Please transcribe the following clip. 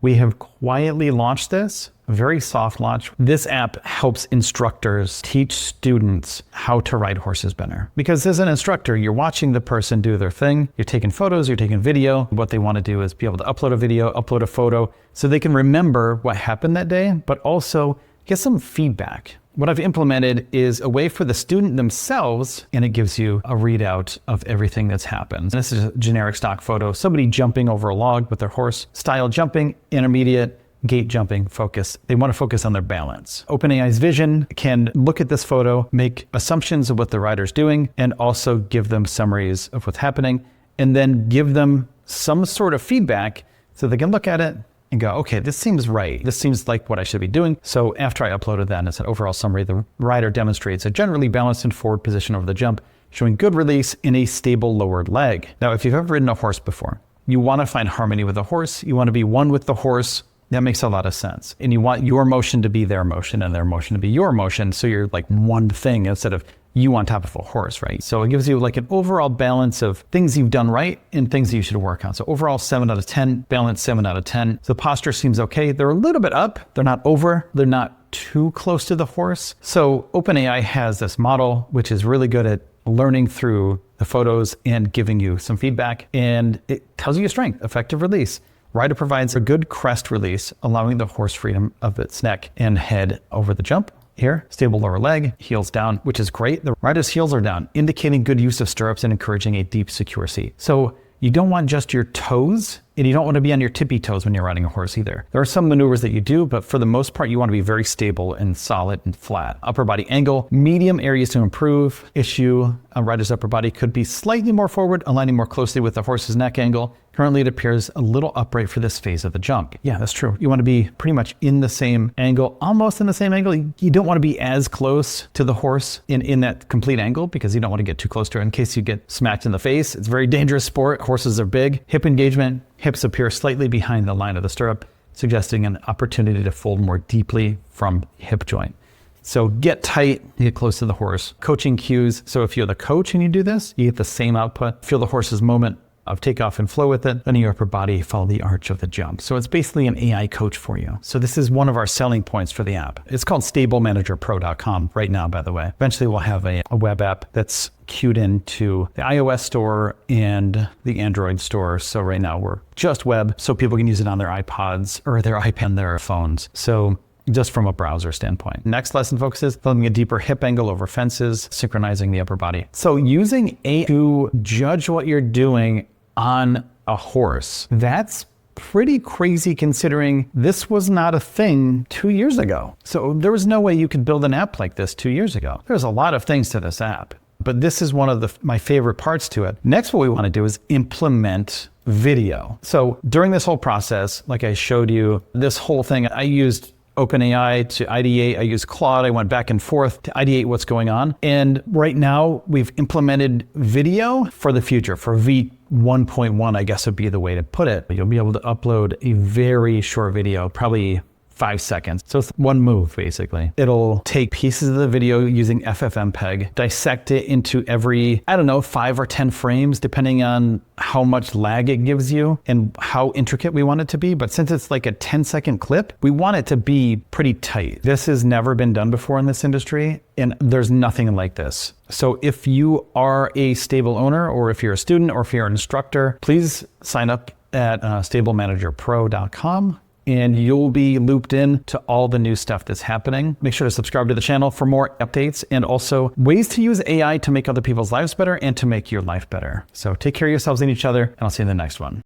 We have quietly launched this, a very soft launch. This app helps instructors teach students how to ride horses better. Because as an instructor, you're watching the person do their thing. You're taking photos, you're taking video. What they want to do is be able to upload a video, upload a photo, so they can remember what happened that day, but also get some feedback. What I've implemented is a way for the student themselves, and it gives you a readout of everything that's happened. This is a generic stock photo, somebody jumping over a log with their horse, style jumping, intermediate, gait jumping, focus. They want to focus on their balance. OpenAI's Vision can look at this photo, make assumptions of what the rider's doing, and also give them summaries of what's happening, and then give them some sort of feedback so they can look at it and go, okay, this seems right. This seems like what I should be doing. So after I uploaded that, and it's an overall summary, the rider demonstrates a generally balanced and forward position over the jump, showing good release in a stable lowered leg. Now, if you've ever ridden a horse before, you want to find harmony with the horse. You want to be one with the horse. That makes a lot of sense. And you want your motion to be their motion and their motion to be your motion. So you're like one thing instead of you on top of a horse, right? So it gives you like an overall balance of things you've done right and things that you should work on. So overall 7 out of 10, balance 7 out of 10. So the posture seems okay. They're a little bit up. They're not over. They're not too close to the horse. So OpenAI has this model, which is really good at learning through the photos and giving you some feedback. And it tells you your strength, effective release. Rider provides a good crest release, allowing the horse freedom of its neck and head over the jump. Here, stable lower leg, heels down, which is great. The rider's heels are down, indicating good use of stirrups and encouraging a deep, secure seat. So you don't want just your toes, and you don't want to be on your tippy toes when you're riding a horse either. There are some maneuvers that you do, but for the most part, you want to be very stable and solid and flat. Upper body angle, medium areas to improve. Issue, a rider's upper body could be slightly more forward, aligning more closely with the horse's neck angle. Currently, it appears a little upright for this phase of the jump. Yeah, that's true. You want to be pretty much in the same angle, almost in the same angle. You don't want to be as close to the horse in that complete angle because you don't want to get too close to it in case you get smacked in the face. It's a very dangerous sport. Horses are big. Hip engagement. Hips appear slightly behind the line of the stirrup, suggesting an opportunity to fold more deeply from hip joint. So get tight, get close to the horse. Coaching cues. So if you're the coach and you do this, you get the same output. Feel the horse's moment of takeoff and flow with it, then your upper body follow the arch of the jump. So it's basically an AI coach for you. So this is one of our selling points for the app. It's called StableManagerPro.com right now, by the way. Eventually we'll have a web app that's queued into the iOS store and the Android store. So right now we're just web, so people can use it on their iPods or their iPad, their phones. So just from a browser standpoint. Next lesson focuses building a deeper hip angle over fences, synchronizing the upper body. So using AI to judge what you're doing on a horse, that's pretty crazy considering this was not a thing 2 years ago. So there was no way you could build an app like this 2 years ago. There's a lot of things to this app, but this is one of my favorite parts to it. Next, what we want to do is implement video. So during this whole process, like I showed you, this whole thing, I used OpenAI to ideate. I used Claude. I went back and forth to ideate what's going on. And right now we've implemented video for the future, for V1.1, I guess would be the way to put it. You'll be able to upload a very short video, probably 5 seconds. So it's one move, basically. It'll take pieces of the video using FFmpeg, dissect it into every, 5 or 10 frames, depending on how much lag it gives you and how intricate we want it to be. But since it's like a 10-second clip, we want it to be pretty tight. This has never been done before in this industry, and there's nothing like this. So if you are a stable owner, or if you're a student, or if you're an instructor, please sign up at StableManagerPro.com. and you'll be looped in to all the new stuff that's happening. Make sure to subscribe to the channel for more updates and also ways to use AI to make other people's lives better and to make your life better. So take care of yourselves and each other, and I'll see you in the next one.